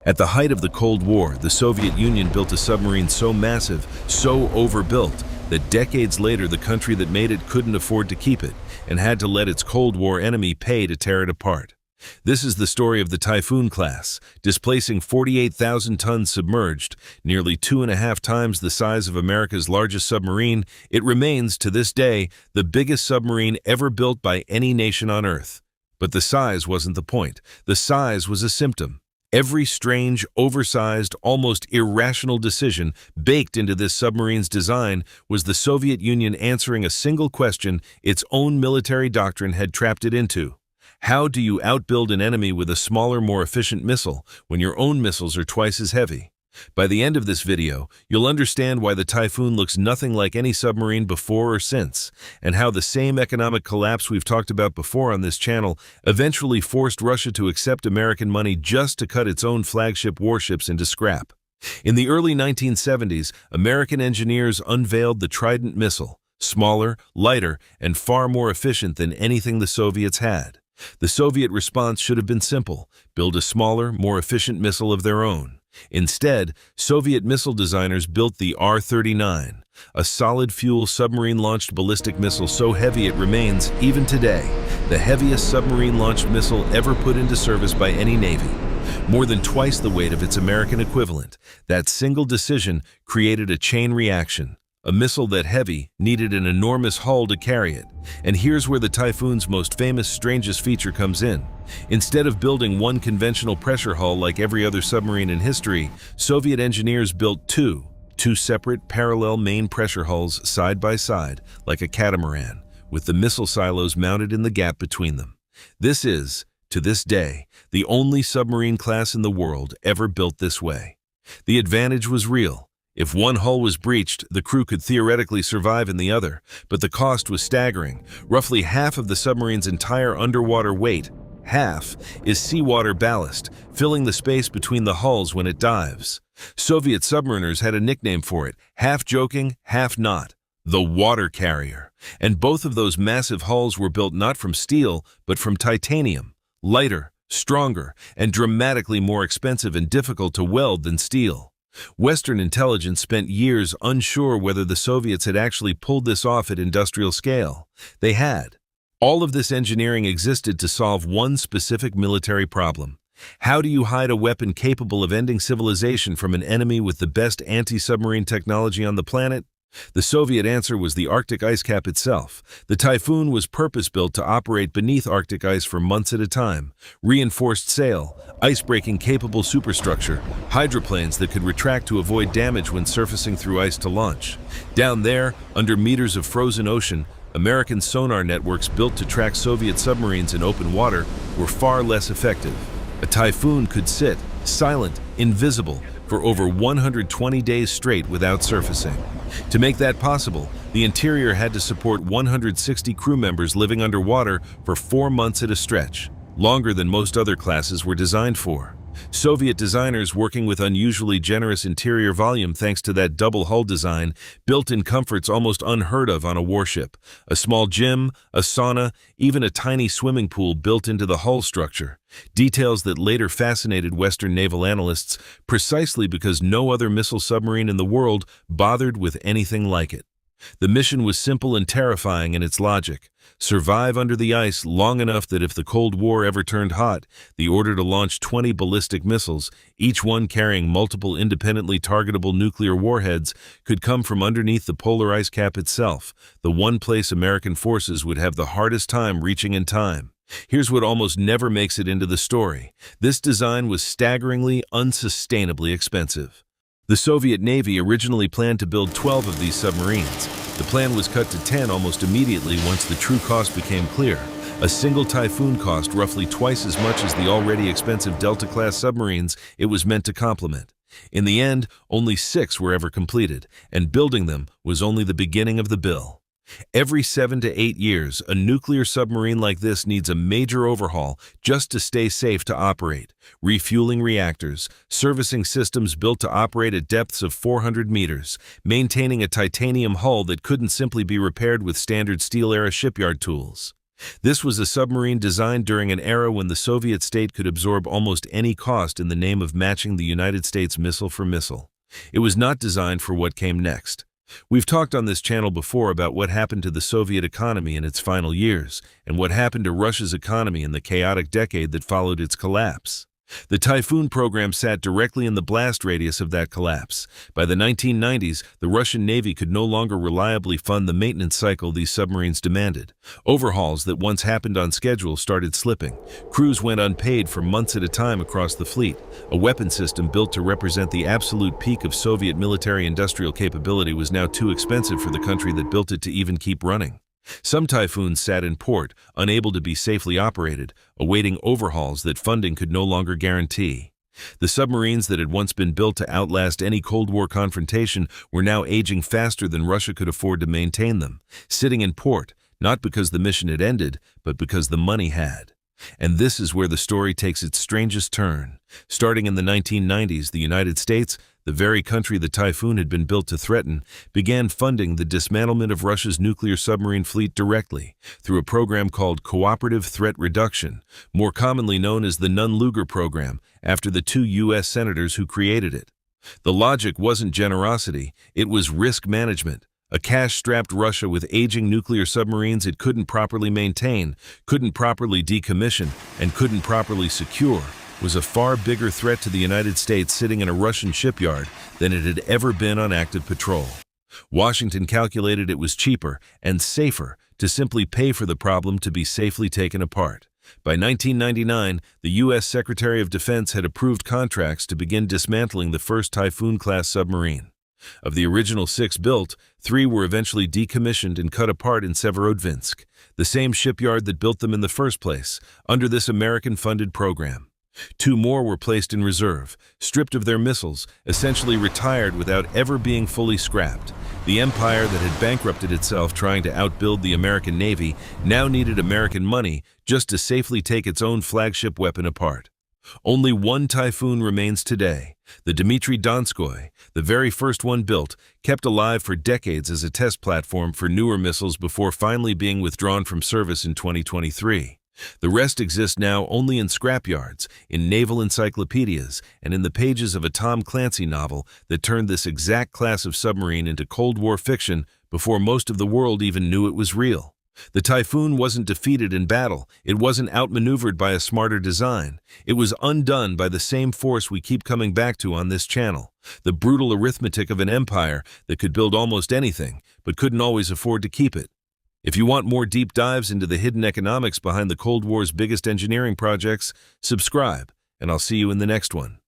At the height of the Cold War, the Soviet Union built a submarine so massive, so overbuilt, that decades later the country that made it couldn't afford to keep it and had to let its Cold War enemy pay to tear it apart. This is the story of the Typhoon-class, displacing 48,000 tons submerged, nearly 2.5 times the size of America's largest submarine. It remains, to this day, the biggest submarine ever built by any nation on Earth. But the size wasn't the point. The size was a symptom. Every strange, oversized, almost irrational decision baked into this submarine's design was the Soviet Union answering a single question its own military doctrine had trapped it into. How do you outbuild an enemy with a smaller, more efficient missile when your own missiles are twice as heavy? By the end of this video, you'll understand why the Typhoon looks nothing like any submarine before or since, and how the same economic collapse we've talked about before on this channel eventually forced Russia to accept American money just to cut its own flagship warships into scrap. In the early 1970s, American engineers unveiled the Trident missile, smaller, lighter, and far more efficient than anything the Soviets had. The Soviet response should have been simple: build a smaller, more efficient missile of their own. Instead, Soviet missile designers built the R-39, a solid-fuel submarine-launched ballistic missile so heavy it remains, even today, the heaviest submarine-launched missile ever put into service by any navy. More than twice the weight of its American equivalent, that single decision created a chain reaction. A missile that heavy needed an enormous hull to carry it. And here's where the Typhoon's most famous, strangest feature comes in. Instead of building one conventional pressure hull like every other submarine in history, Soviet engineers built two separate, parallel main pressure hulls side by side, like a catamaran, with the missile silos mounted in the gap between them. This is, to this day, the only submarine class in the world ever built this way. The advantage was real. If one hull was breached, the crew could theoretically survive in the other, but the cost was staggering. Roughly half of the submarine's entire underwater weight, half, is seawater ballast, filling the space between the hulls when it dives. Soviet submariners had a nickname for it, half joking, half not: the water carrier. And both of those massive hulls were built not from steel, but from titanium, lighter, stronger, and dramatically more expensive and difficult to weld than steel. Western intelligence spent years unsure whether the Soviets had actually pulled this off at industrial scale. They had. All of this engineering existed to solve one specific military problem. How do you hide a weapon capable of ending civilization from an enemy with the best anti-submarine technology on the planet? The Soviet answer was the Arctic ice cap itself. The Typhoon was purpose-built to operate beneath Arctic ice for months at a time. Reinforced sail, ice-breaking capable superstructure, hydroplanes that could retract to avoid damage when surfacing through ice to launch. Down there, under meters of frozen ocean, American sonar networks built to track Soviet submarines in open water were far less effective. A Typhoon could sit, silent, invisible, for over 120 days straight without surfacing. To make that possible, the interior had to support 160 crew members living underwater for 4 months at a stretch, longer than most other classes were designed for. Soviet designers, working with unusually generous interior volume thanks to that double hull design, built in comforts almost unheard of on a warship. A small gym, a sauna, even a tiny swimming pool built into the hull structure. Details that later fascinated Western naval analysts precisely because no other missile submarine in the world bothered with anything like it. The mission was simple and terrifying in its logic. Survive under the ice long enough that if the Cold War ever turned hot, the order to launch 20 ballistic missiles, each one carrying multiple independently targetable nuclear warheads, could come from underneath the polar ice cap itself, the one place American forces would have the hardest time reaching in time. Here's what almost never makes it into the story. This design was staggeringly, unsustainably expensive. The Soviet Navy originally planned to build 12 of these submarines. The plan was cut to 10 almost immediately once the true cost became clear. A single Typhoon cost roughly twice as much as the already expensive Delta-class submarines it was meant to complement. In the end, only 6 were ever completed, and building them was only the beginning of the bill. Every 7 to 8 years, a nuclear submarine like this needs a major overhaul just to stay safe to operate. Refueling reactors, servicing systems built to operate at depths of 400 meters, maintaining a titanium hull that couldn't simply be repaired with standard steel-era shipyard tools. This was a submarine designed during an era when the Soviet state could absorb almost any cost in the name of matching the United States missile for missile. It was not designed for what came next. We've talked on this channel before about what happened to the Soviet economy in its final years, and what happened to Russia's economy in the chaotic decade that followed its collapse. The Typhoon program sat directly in the blast radius of that collapse. By the 1990s, the Russian Navy could no longer reliably fund the maintenance cycle these submarines demanded. Overhauls that once happened on schedule started slipping. Crews went unpaid for months at a time across the fleet. A weapon system built to represent the absolute peak of Soviet military-industrial capability was now too expensive for the country that built it to even keep running. Some Typhoons sat in port, unable to be safely operated, awaiting overhauls that funding could no longer guarantee. The submarines that had once been built to outlast any Cold War confrontation were now aging faster than Russia could afford to maintain them, sitting in port, not because the mission had ended, but because the money had. And this is where the story takes its strangest turn. Starting in the 1990s, the United States, the very country the Typhoon had been built to threaten, began funding the dismantlement of Russia's nuclear submarine fleet directly through a program called Cooperative Threat Reduction, more commonly known as the Nunn-Lugar program, after the two U.S. senators who created it. The logic wasn't generosity, it was risk management. A cash-strapped Russia with aging nuclear submarines it couldn't properly maintain, couldn't properly decommission, and couldn't properly secure was a far bigger threat to the United States sitting in a Russian shipyard than it had ever been on active patrol. Washington calculated it was cheaper and safer to simply pay for the problem to be safely taken apart. By 1999, the U.S. Secretary of Defense had approved contracts to begin dismantling the first Typhoon-class submarine. Of the original 6 built, 3 were eventually decommissioned and cut apart in Severodvinsk, the same shipyard that built them in the first place, under this American-funded program. 2 more were placed in reserve, stripped of their missiles, essentially retired without ever being fully scrapped. The empire that had bankrupted itself trying to outbuild the American Navy now needed American money just to safely take its own flagship weapon apart. Only one Typhoon remains today, the Dmitry Donskoy, the very first one built, kept alive for decades as a test platform for newer missiles before finally being withdrawn from service in 2023. The rest exist now only in scrapyards, in naval encyclopedias, and in the pages of a Tom Clancy novel that turned this exact class of submarine into Cold War fiction before most of the world even knew it was real. The Typhoon wasn't defeated in battle, it wasn't outmaneuvered by a smarter design. It was undone by the same force we keep coming back to on this channel, the brutal arithmetic of an empire that could build almost anything, but couldn't always afford to keep it. If you want more deep dives into the hidden economics behind the Cold War's biggest engineering projects, subscribe, and I'll see you in the next one.